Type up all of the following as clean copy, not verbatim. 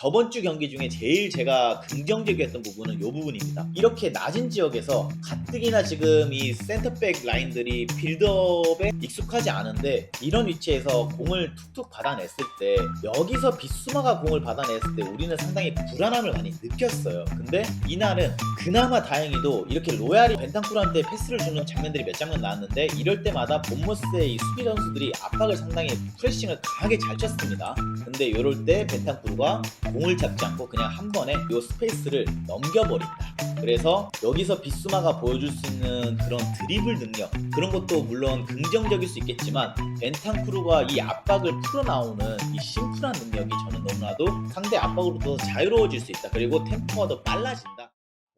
저번 주 경기 중에 제일 제가 긍정적이었던 부분은 이 부분입니다. 이렇게 낮은 지역에서 가뜩이나 지금 이 센터백 라인들이 빌드업에 익숙하지 않은데 이런 위치에서 공을 툭툭 받아냈을 때 여기서 비수마가 공을 받아냈을 때 우리는 상당히 불안함을 많이 느꼈어요. 근데 이날은 그나마 다행히도 이렇게 로얄이 벤탄쿠르한테 패스를 주는 장면들이 몇 장면 나왔는데 이럴 때마다 본머스의 이 수비 선수들이 압박을 상당히 프레싱을 강하게 잘 쳤습니다. 근데 이럴 때 벤탄쿠르가 공을 잡지 않고 그냥 한 번에 이 스페이스를 넘겨버린다. 그래서 여기서 비수마가 보여줄 수 있는 그런 드리블 능력, 그런 것도 물론 긍정적일 수 있겠지만 벤탄쿠르가 이 압박을 풀어나오는 이 심플한 능력이 저는 너무나도 상대 압박으로부터 자유로워질 수 있다. 그리고 템포가 더 빨라진다.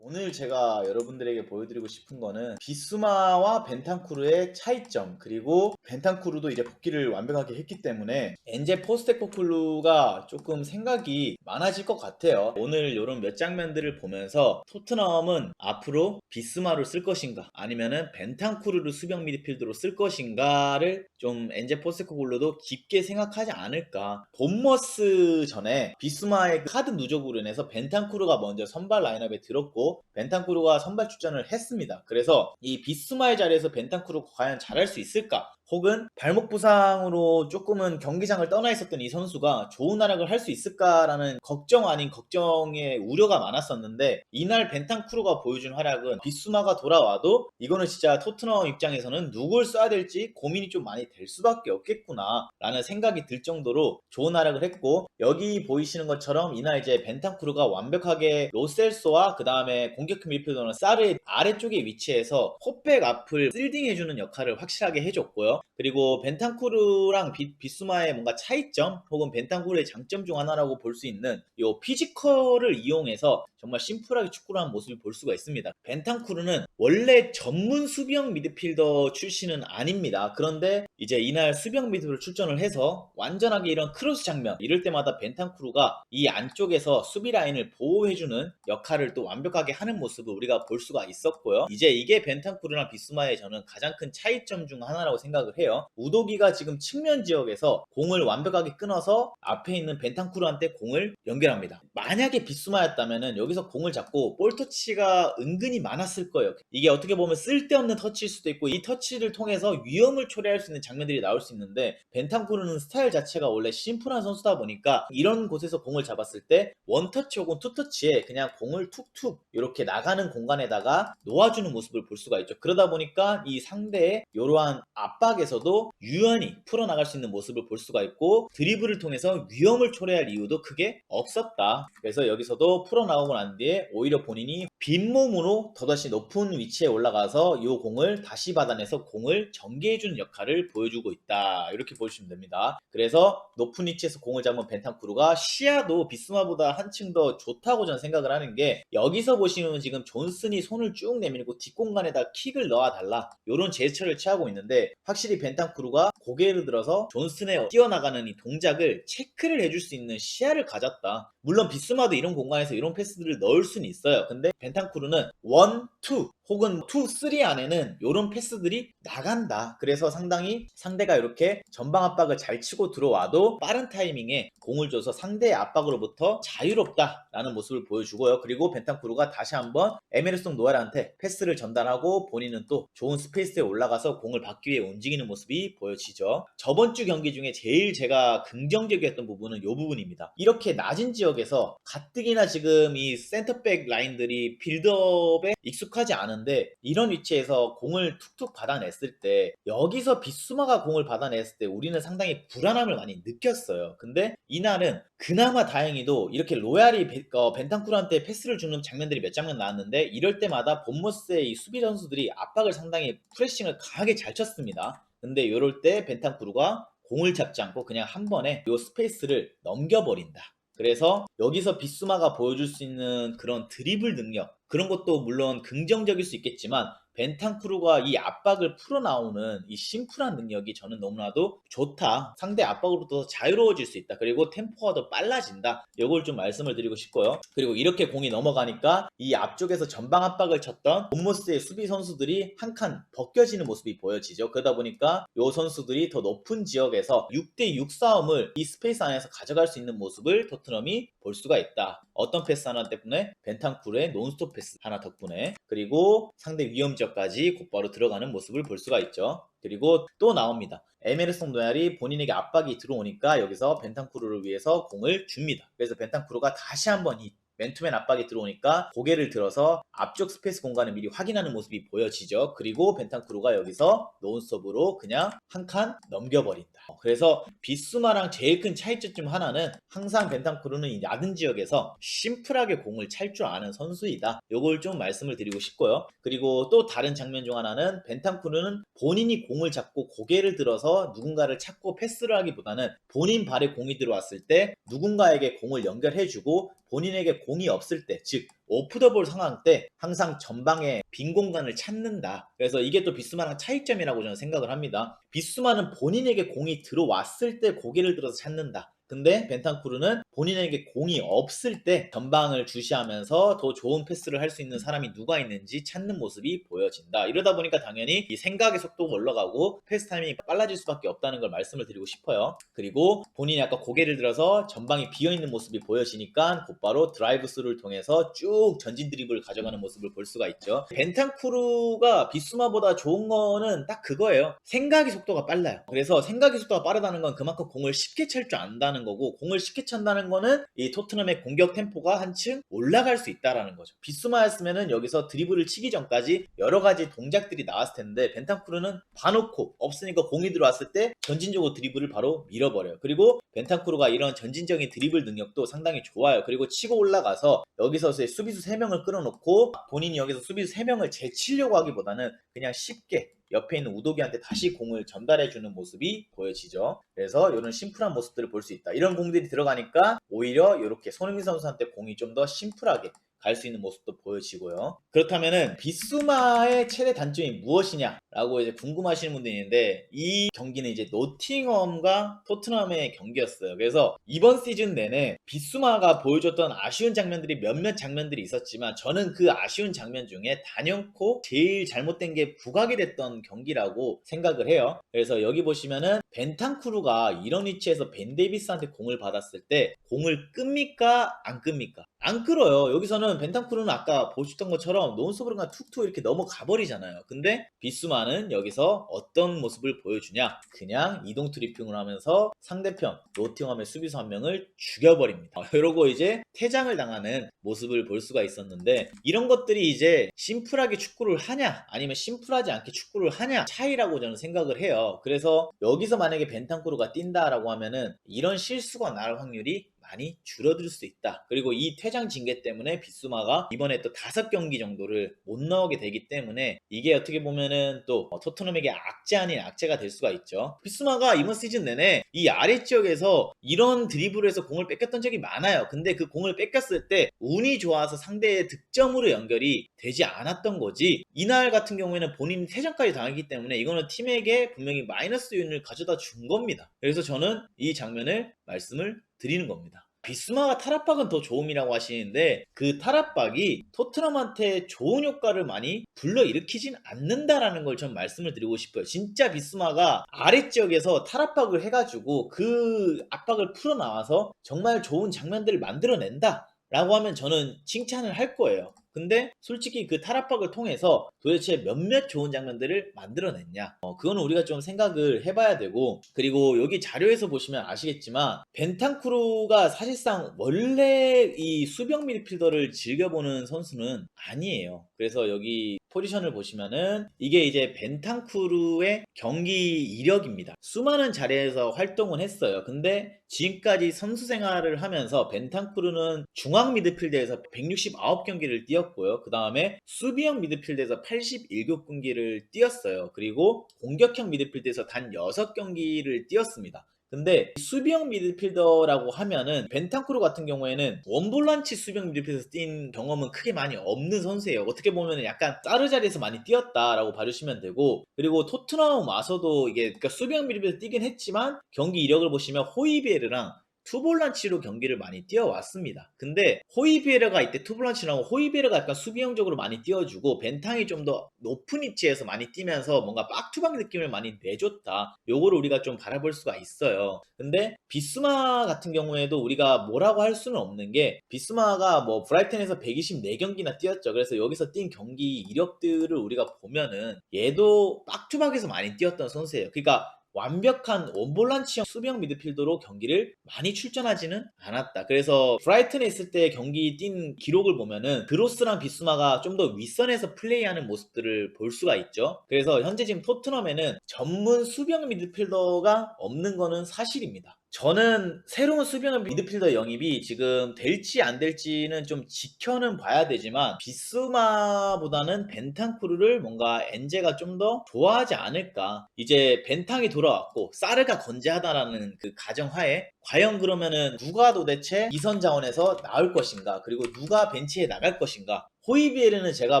오늘 제가 여러분들에게 보여드리고 싶은 거는 비수마와 벤탄쿠르의 차이점, 그리고 벤탄쿠르도 이제 복귀를 완벽하게 했기 때문에 엔제 포스테코글루가 조금 생각이 많아질 것 같아요. 오늘 이런 몇 장면들을 보면서 토트넘은 앞으로 비수마를 쓸 것인가 아니면은 벤탄쿠르를 수비형 미드필더로 쓸 것인가를 좀 엔제 포스테코글루도 깊게 생각하지 않을까. 본머스 전에 비수마의 카드 누적으로 인해서 벤탄쿠르가 먼저 선발 라인업에 들었고 벤탄쿠르가 선발 출전을 했습니다. 그래서 이 비스마의 자리에서 벤탄쿠르가 과연 잘할 수 있을까? 혹은 발목 부상으로 조금은 경기장을 떠나 있었던 이 선수가 좋은 활약을 할 수 있을까라는 걱정 아닌 걱정의 우려가 많았었는데 이날 벤탄쿠르가 보여준 활약은 비스마가 돌아와도 이거는 진짜 토트넘 입장에서는 누굴 써야 될지 고민이 좀 많이 될 수밖에 없겠구나 라는 생각이 들 정도로 좋은 활약을 했고, 여기 보이시는 것처럼 이날 이제 벤탄쿠르가 완벽하게 로셀소와 그 다음에 공격형 미드필더는 사르의 아래쪽에 위치해서 포백 앞을 실딩해주는 역할을 확실하게 해줬고요. 그리고 벤탄쿠르랑 비수마의 뭔가 차이점 혹은 벤탄쿠르의 장점 중 하나라고 볼 수 있는 이 피지컬을 이용해서 정말 심플하게 축구를 하는 모습을 볼 수가 있습니다. 벤탄쿠르는 원래 전문 수비형 미드필더 출신은 아닙니다. 그런데 이제 이날 수비형 미드필더 출전을 해서 완전하게 이런 크로스 장면, 이럴 때마다 벤탄쿠르가 이 안쪽에서 수비 라인을 보호해주는 역할을 또 완벽하게 하는 모습을 우리가 볼 수가 있었고요. 이제 이게 벤탄쿠르랑 비스마의 저는 가장 큰 차이점 중 하나라고 생각을 해요. 우도기가 지금 측면 지역에서 공을 완벽하게 끊어서 앞에 있는 벤탄쿠르한테 공을 연결합니다. 만약에 비스마였다면 여기서 공을 잡고 볼 터치가 은근히 많았을 거예요. 이게 어떻게 보면 쓸데없는 터치일 수도 있고 이 터치를 통해서 위험을 초래할 수 있는 장면들이 나올 수 있는데 벤탄쿠르는 스타일 자체가 원래 심플한 선수다 보니까 이런 곳에서 공을 잡았을 때 원터치 혹은 투터치에 그냥 공을 툭툭 이렇게 나가는 공간에다가 놓아주는 모습을 볼 수가 있죠. 그러다 보니까 이 상대의 이러한 압박에서도 유연히 풀어나갈 수 있는 모습을 볼 수가 있고 드리블을 통해서 위험을 초래할 이유도 크게 없었다. 그래서 여기서도 풀어나오고 난 뒤에 오히려 본인이 빈몸으로 더다시 높은 위치에 올라가서 이 공을 다시 받아내서 공을 전개해주는 역할을 보여주고 있다. 이렇게 보시면 됩니다. 그래서 높은 위치에서 공을 잡은 벤탄쿠르가 시야도 비스마보다 한층 더 좋다고 저는 생각을 하는 게, 여기서 보시면 지금 존슨이 손을 쭉 내밀고 뒷공간에다 킥을 넣어달라 이런 제스처를 취하고 있는데 확실히 벤탄쿠르가 고개를 들어서 존슨의 뛰어나가는 이 동작을 체크를 해줄 수 있는 시야를 가졌다. 물론 비스마도 이런 공간에서 이런 패스들을 넣을 수는 있어요. 근데 벤탄쿠르는 1, 2 혹은 2, 3 안에는 이런 패스들이 나간다. 그래서 상당히 상대가 이렇게 전방 압박을 잘 치고 들어와도 빠른 타이밍에 공을 줘서 상대의 압박으로부터 자유롭다라는 모습을 보여주고요. 그리고 벤탄쿠르가 다시 한번 에메르송 노아르한테 패스를 전달하고 본인은 또 좋은 스페이스에 올라가서 공을 받기 위해 움직이는 모습이 보여지죠. 저번 주 경기 중에 제일 제가 긍정적이었던 부분은 이 부분입니다. 이렇게 낮은 지역에서 가뜩이나 지금 이 센터백 라인들이 빌드업에 익숙하지 않은데 이런 위치에서 공을 툭툭 받아냈을 때 여기서 비수마가 공을 받아냈을 때 우리는 상당히 불안함을 많이 느꼈어요. 근데 이날은 그나마 다행히도 이렇게 로얄이 벤탄쿠르한테 패스를 주는 장면들이 몇 장면 나왔는데 이럴 때마다 본머스의 이 수비 선수들이 압박을 상당히 프레싱을 강하게 잘 쳤습니다. 근데 이럴 때 벤탄쿠르가 공을 잡지 않고 그냥 한 번에 이 스페이스를 넘겨버린다. 그래서 여기서 비수마가 보여줄 수 있는 그런 드리블 능력, 그런 것도 물론 긍정적일 수 있겠지만 벤탄쿠르가 이 압박을 풀어나오는 이 심플한 능력이 저는 너무나도 좋다. 상대 압박으로부터 자유로워질 수 있다. 그리고 템포가 더 빨라진다. 이걸 좀 말씀을 드리고 싶고요. 그리고 이렇게 공이 넘어가니까 이 앞쪽에서 전방 압박을 쳤던 본모스의 수비 선수들이 한 칸 벗겨지는 모습이 보여지죠. 그러다 보니까 이 선수들이 더 높은 지역에서 6대6 싸움을 이 스페이스 안에서 가져갈 수 있는 모습을 토트넘이 볼 수가 있다. 어떤 패스 하나 때문에? 벤탄쿠르의 논스톱 패스 하나 덕분에. 그리고 상대 위험 지역까지 곧바로 들어가는 모습을 볼 수가 있죠. 그리고 또 나옵니다. 에메르송 로얄이 본인에게 압박이 들어오니까 여기서 벤탄쿠르를 위해서 공을 줍니다. 그래서 벤탄쿠르가 다시 한번 이 맨투맨 압박이 들어오니까 고개를 들어서 앞쪽 스페이스 공간을 미리 확인하는 모습이 보여지죠. 그리고 벤탄쿠르가 여기서 논스톱으로 그냥 한 칸 넘겨버린다. 그래서 비수마랑 제일 큰 차이점 중 하나는 항상 벤탄쿠르는 이 낮은 지역에서 심플하게 공을 찰 줄 아는 선수이다. 요걸 좀 말씀을 드리고 싶고요. 그리고 또 다른 장면 중 하나는 벤탄쿠르는 본인이 공을 잡고 고개를 들어서 누군가를 찾고 패스를 하기보다는 본인 발에 공이 들어왔을 때 누군가에게 공을 연결해주고 본인에게 공이 없을 때, 즉 오프 더 볼 상황 때 항상 전방에 빈 공간을 찾는다. 그래서 이게 또 비수마랑 차이점이라고 저는 생각을 합니다. 비수마는 본인에게 공이 들어왔을 때 고개를 들어서 찾는다. 근데 벤탄쿠르는 본인에게 공이 없을 때 전방을 주시하면서 더 좋은 패스를 할 수 있는 사람이 누가 있는지 찾는 모습이 보여진다. 이러다 보니까 당연히 이 생각의 속도가 올라가고 패스 타이밍이 빨라질 수밖에 없다는 걸 말씀을 드리고 싶어요. 그리고 본인이 아까 고개를 들어서 전방이 비어있는 모습이 보여지니까 곧바로 드라이브 스루를 통해서 쭉 전진 드리블을 가져가는 모습을 볼 수가 있죠. 벤탄쿠르가 비수마보다 좋은 거는 딱 그거예요. 생각의 속도가 빨라요. 그래서 생각의 속도가 빠르다는 건 그만큼 공을 쉽게 찰 줄 안다는 거고, 공을 쉽게 찬다는 거는 이 토트넘의 공격 템포가 한층 올라갈 수 있다라는 거죠. 비수마였으면은 여기서 드리블을 치기 전까지 여러 가지 동작들이 나왔을 텐데 벤탄쿠르는 봐놓고 없으니까 공이 들어왔을 때 전진적으로 드리블을 바로 밀어버려요. 그리고 벤탄쿠르가 이런 전진적인 드리블 능력도 상당히 좋아요. 그리고 치고 올라가서 여기서의 수비수 3명을 끌어놓고 본인이 여기서 수비수 3명을 제치려고 하기보다는 그냥 쉽게 옆에 있는 우도기한테 다시 공을 전달해주는 모습이 보여지죠. 그래서 이런 심플한 모습들을 볼 수 있다. 이런 공들이 들어가니까 오히려 이렇게 손흥민 선수한테 공이 좀 더 심플하게 갈 수 있는 모습도 보여지고요. 그렇다면은 비수마의 최대 단점이 무엇이냐라고 이제 궁금하시는 분들이 있는데, 이 경기는 이제 노팅엄과 토트넘의 경기였어요. 그래서 이번 시즌 내내 비수마가 보여줬던 아쉬운 장면들이 몇몇 장면들이 있었지만 저는 그 아쉬운 장면 중에 단연코 제일 잘못된 게 부각이 됐던 경기라고 생각을 해요. 그래서 여기 보시면은 벤탄쿠르가 이런 위치에서 벤 데이비스한테 공을 받았을 때 공을 끕니까 안 끕니까? 안 끌어요. 여기서는 벤탄쿠르는 아까 보셨던 것처럼 논스톱으로 그냥 툭툭 이렇게 넘어가 버리잖아요. 근데 비수마는 여기서 어떤 모습을 보여주냐? 그냥 이동 트리핑을 하면서 상대편 노팅엄의 수비수 한 명을 죽여버립니다. 이러고 이제 퇴장을 당하는 모습을 볼 수가 있었는데, 이런 것들이 이제 심플하게 축구를 하냐 아니면 심플하지 않게 축구를 하냐 차이라고 저는 생각을 해요. 그래서 여기서 만약에 벤탄쿠르가 뛴다라고 하면은 이런 실수가 날 확률이 많이 줄어들 수 있다. 그리고 이 퇴장 징계 때문에 비수마가 이번에 또 5경기 정도를 못 나오게 되기 때문에 이게 어떻게 보면은 또 토트넘에게 악재 아닌 악재가 될 수가 있죠. 비수마가 이번 시즌 내내 이 아래지역에서 이런 드리블에서 공을 뺏겼던 적이 많아요. 근데 그 공을 뺏겼을 때 운이 좋아서 상대의 득점으로 연결이 되지 않았던 거지, 이날 같은 경우에는 본인이 퇴장까지 당했기 때문에 이거는 팀에게 분명히 마이너스 요인을 가져다 준 겁니다. 그래서 저는 이 장면을 말씀을 드리는 겁니다. 비스마가 탈압박은 더 좋음이라고 하시는데 그 탈압박이 토트넘한테 좋은 효과를 많이 불러일으키진 않는다라는 걸 좀 말씀을 드리고 싶어요. 진짜 비스마가 아래지역에서 탈압박을 해가지고 그 압박을 풀어나와서 정말 좋은 장면들을 만들어낸다 라고 하면 저는 칭찬을 할 거예요. 근데 솔직히 그 탈압박을 통해서 도대체 몇몇 좋은 장면들을 만들어냈냐, 그거는 우리가 좀 생각을 해봐야 되고, 그리고 여기 자료에서 보시면 아시겠지만 벤탄쿠르가 사실상 원래 이 수비형 미드필더를 즐겨보는 선수는 아니에요. 그래서 여기 포지션을 보시면은 이게 이제 벤탄쿠르의 경기 이력입니다. 수많은 자리에서 활동을 했어요. 근데 지금까지 선수 생활을 하면서 벤탄쿠르는 중앙 미드필드에서 169경기를 뛰었고요. 그 다음에 수비형 미드필드에서 81경기를 뛰었어요. 그리고 공격형 미드필드에서 단 6경기를 뛰었습니다. 근데 수비형 미드필더라고 하면은 벤탄쿠르 같은 경우에는 원볼란치 수비형 미드필더에서 뛴 경험은 크게 많이 없는 선수예요. 어떻게 보면 약간 사르 자리에서 많이 뛰었다라고 봐주시면 되고, 그리고 토트넘 와서도 이게 그러니까 수비형 미드필더 뛰긴 했지만 경기 이력을 보시면 호이비에르랑 투볼란치로 경기를 많이 뛰어왔습니다. 근데 호이비에르가 이때 투볼란치라고, 호이비에르가 약간 수비형적으로 많이 뛰어주고 벤탕이 좀 더 높은 위치에서 많이 뛰면서 뭔가 빡투박 느낌을 많이 내줬다. 요거를 우리가 좀 바라볼 수가 있어요. 근데 비스마 같은 경우에도 우리가 뭐라고 할 수는 없는 게, 비스마가 뭐 브라이튼에서 124경기나 뛰었죠. 그래서 여기서 뛴 경기 이력들을 우리가 보면은 얘도 빡투박에서 많이 뛰었던 선수예요. 그러니까 완벽한 원볼란치형 수비형 미드필더로 경기를 많이 출전하지는 않았다. 그래서 브라이튼에 있을 때 경기 뛴 기록을 보면은 그로스랑 비스마가 좀 더 윗선에서 플레이하는 모습들을 볼 수가 있죠. 그래서 현재 지금 토트넘에는 전문 수비형 미드필더가 없는 거는 사실입니다. 저는 새로운 수비형 미드필더 영입이 지금 될지 안 될지는 좀 지켜는 봐야 되지만, 비스마보다는 벤탄쿠르를 뭔가 엔제가 좀 더 좋아하지 않을까. 이제 벤탕이 돌아왔고 사르가 건재하다라는 그 가정하에 과연 그러면은 누가 도대체 이선 자원에서 나올 것인가, 그리고 누가 벤치에 나갈 것인가. 호이비에르는 제가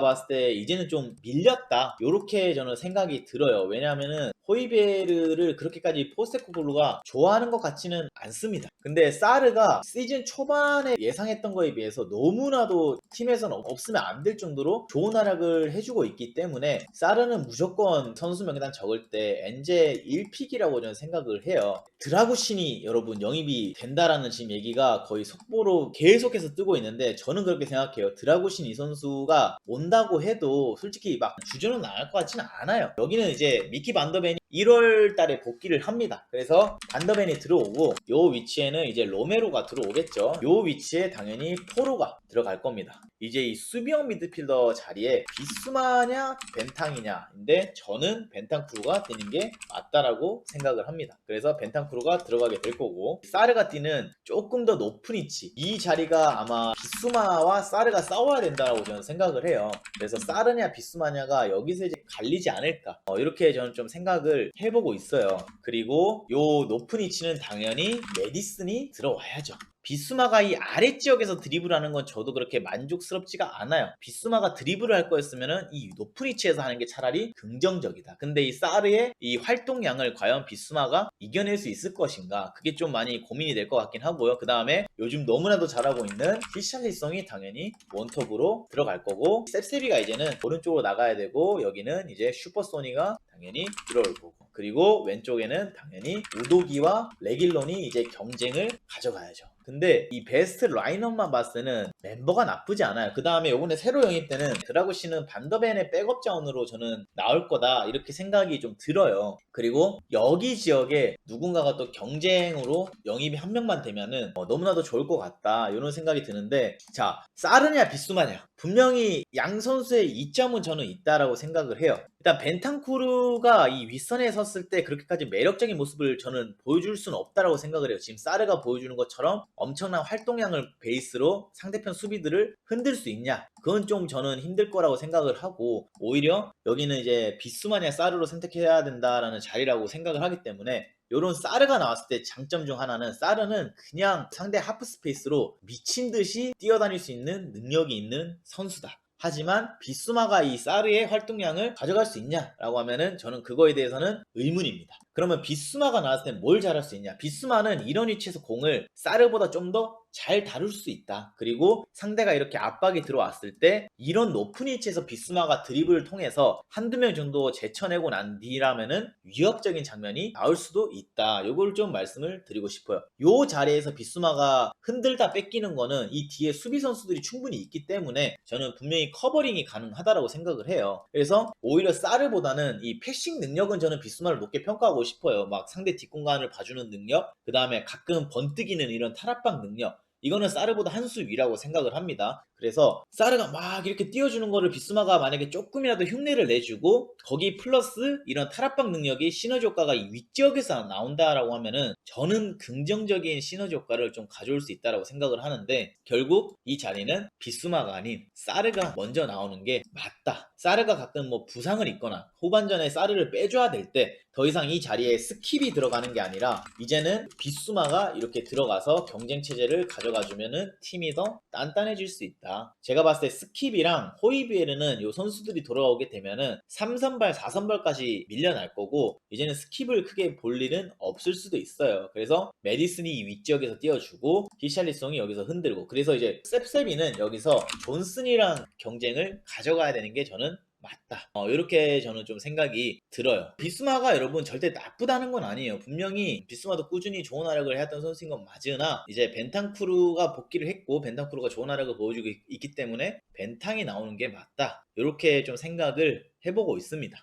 봤을 때 이제는 좀 밀렸다, 요렇게 저는 생각이 들어요. 왜냐하면은 호이비에르를 그렇게까지 포스테코글루가 좋아하는 것 같지는 않습니다. 근데 사르가 시즌 초반에 예상했던 거에 비해서 너무나도 팀에서는 없으면 안 될 정도로 좋은 활약을 해주고 있기 때문에 사르는 무조건 선수 명단 적을 때 엔제 1픽이라고 저는 생각을 해요. 드라구신이 여러분 영입이 된다라는 지금 얘기가 거의 속보로 계속해서 뜨고 있는데, 저는 그렇게 생각해요. 드라구신 이 선수가 온다고 해도 솔직히 막 주전은 나갈 것 같지는 않아요. 여기는 이제 미키 반더벤이 1월 달에 복귀를 합니다. 그래서 반더벤이 들어오고 요 위치에는 이제 로메로가 들어오겠죠. 요 위치에 당연히 포로가 들어갈 겁니다. 이제 이 수비형 미드필더 자리에 비스마냐 벤탕이냐인데, 저는 벤탄쿠르가 뛰는 게 맞다라고 생각을 합니다. 그래서 벤탄쿠르가 들어가게 될 거고, 사르가 뛰는 조금 더 높은 위치, 이 자리가 아마 비스마와 사르가 싸워야 된다고 저는 생각을 해요. 그래서 사르냐 비스마냐가 여기서 이제 갈리지 않을까, 이렇게 저는 좀 생각을 해보고 있어요. 그리고 요 높은 위치는 당연히 메디슨이 들어와야죠. 비스마가 이 아래 지역에서 드리블하는 건 저도 그렇게 만족스럽지가 않아요. 비스마가 드리블을 할 거였으면은 이 높은 위치에서 하는 게 차라리 긍정적이다. 근데 이 사르의 이 활동량을 과연 비스마가 이겨낼 수 있을 것인가, 그게 좀 많이 고민이 될 것 같긴 하고요. 그 다음에 요즘 너무나도 잘하고 있는 히샬리송이 당연히 원톱으로 들어갈 거고, 셉세비가 이제는 오른쪽으로 나가야 되고, 여기는 이제 슈퍼소니가 당연히 들어올 거고, 그리고 왼쪽에는 당연히 우도기와 레길론이 이제 경쟁을 가져가야죠. 근데 이 베스트 라인업만 봤을 때는 멤버가 나쁘지 않아요. 그 다음에 요번에 새로 영입되는 드라구씨는 반더벤의 백업 자원으로 저는 나올 거다, 이렇게 생각이 좀 들어요. 그리고 여기 지역에 누군가가 또 경쟁으로 영입이 한 명만 되면은 너무나도 좋을 것 같다, 이런 생각이 드는데, 자, 사르냐 비스마냐, 분명히 양 선수의 이점은 저는 있다라고 생각을 해요. 일단 벤탄쿠르가 이 윗선에 섰을 때 그렇게까지 매력적인 모습을 저는 보여줄 수는 없다라고 생각을 해요. 지금 사르가 보여주는 것처럼 엄청난 활동량을 베이스로 상대편 수비들을 흔들 수 있냐, 그건 좀 저는 힘들 거라고 생각을 하고, 오히려 여기는 이제 비스마냐 사르로 선택해야 된다라는 자리라고 생각을 하기 때문에, 요런 사르가 나왔을 때 장점 중 하나는, 사르는 그냥 상대 하프 스페이스로 미친 듯이 뛰어다닐 수 있는 능력이 있는 선수다. 하지만 비스마가 이 사르의 활동량을 가져갈 수 있냐라고 하면은 저는 그거에 대해서는 의문입니다. 그러면 비스마가 나왔을 때 뭘 잘할 수 있냐? 비스마는 이런 위치에서 공을 사르보다 좀 더 잘 다룰 수 있다. 그리고 상대가 이렇게 압박이 들어왔을 때 이런 높은 위치에서 비스마가 드리블을 통해서 한두 명 정도 제쳐내고 난 뒤라면은 위협적인 장면이 나올 수도 있다. 요걸 좀 말씀을 드리고 싶어요. 요 자리에서 비스마가 흔들다 뺏기는 거는 이 뒤에 수비 선수들이 충분히 있기 때문에 저는 분명히 커버링이 가능하다라고 생각을 해요. 그래서 오히려 사르보다는 이 패싱 능력은 저는 비스마를 높게 평가하고 싶어요. 막 상대 뒷공간을 봐주는 능력, 그 다음에 가끔 번뜩이는 이런 탈압박 능력, 이거는 사르보다 한 수 위라고 생각을 합니다. 그래서 사르가 막 이렇게 띄워주는 거를 비스마가 만약에 조금이라도 흉내를 내주고 거기 플러스 이런 탈압박 능력이 시너지 효과가 이 윗지역에서 나온다라고 하면은 저는 긍정적인 시너지 효과를 좀 가져올 수 있다라고 생각을 하는데, 결국 이 자리는 비스마가 아닌 사르가 먼저 나오는 게 맞다. 사르가 가끔 뭐 부상을 입거나 후반전에 사르를 빼줘야 될 때 더 이상 이 자리에 스킵이 들어가는 게 아니라 이제는 비스마가 이렇게 들어가서 경쟁 체제를 가져가 주면은 팀이 더 단단해질 수 있다. 제가 봤을 때 스킵이랑 호이비에르는 요 선수들이 돌아오게 되면은 3선발, 4선발까지 밀려날 거고 이제는 스킵을 크게 볼 일은 없을 수도 있어요. 그래서 메디슨이 윗지역에서 띄워주고 히샬리송이 여기서 흔들고, 그래서 이제 셉셉이는 여기서 존슨이랑 경쟁을 가져가야 되는 게 저는 맞다. 이렇게 저는 좀 생각이 들어요. 비스마가 여러분 절대 나쁘다는 건 아니에요. 분명히 비스마도 꾸준히 좋은 활약을 해왔던 선수인 건 맞으나 이제 벤탄쿠르가 복귀를 했고 벤탄쿠르가 좋은 활약을 보여주고 있기 때문에 벤탕이 나오는 게 맞다. 이렇게 좀 생각을 해보고 있습니다.